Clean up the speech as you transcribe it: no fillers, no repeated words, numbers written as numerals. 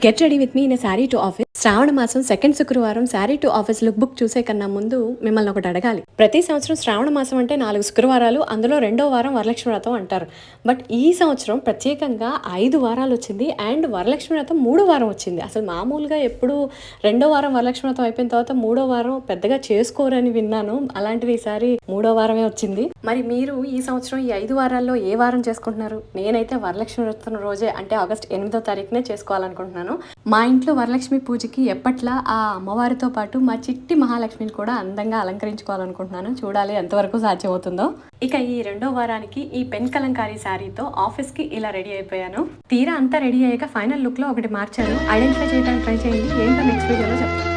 Get ready with me in sari to office. శ్రావణ మాసం second శుక్రవారం sari to office look book చూసే కన్నా ముందు మిమ్మల్ని ఒకటి అడగాలి. ప్రతి సంవత్సరం శ్రావణ మాసం అంటే 4 శుక్రవారాలు, అందులో రెండో వారం వరలక్ష్మి వ్రతం అంటారు. బట్ ఈ సంవత్సరం ప్రత్యేకంగా 5 వారాలు వచ్చింది అండ్ వరలక్ష్మి వ్రతం 3 వారం వచ్చింది. అసలు మామూలుగా ఎప్పుడు రెండో వారం వరలక్ష్మి వ్రతం అయిపోయిన తర్వాత 3వ వారం పెద్దగా చేసుకోరని విన్నాను. అలాంటిది ఈసారి 3వ వారమే వచ్చింది. మరి మీరు ఈ సంవత్సరం ఈ 5 వారాల్లో ఏ వారం చేసుకుంటున్నారు? నేనైతే వరలక్ష్మి వ్రతం రోజే అంటే ఆగస్ట్ 8వ తారీఖునే చేసుకోవాలనుకుంటున్నాను. మా ఇంట్లో వరలక్ష్మి పూజకి ఎప్పట్లా ఆ అమ్మవారితో పాటు మా చిట్టి మహాలక్ష్మిని కూడా అందంగా అలంకరించుకోవాలనుకుంటున్నాను. చూడాలి ఎంతవరకు సాధ్యమవుతుందో. ఇక ఈ రెండో వారానికి ఈ పెన్ కలంకారీ శారీతో ఆఫీస్ కి ఇలా రెడీ అయిపోయాను. తీరా అంతా రెడీ అయ్యాక ఫైనల్ లుక్ లో ఒకటి మార్చాను. ఐడెంటిఫై చేయడానికి ట్రై చేయండి. ఏంటో నెక్స్ట్ వీడియోలో చెప్తాను.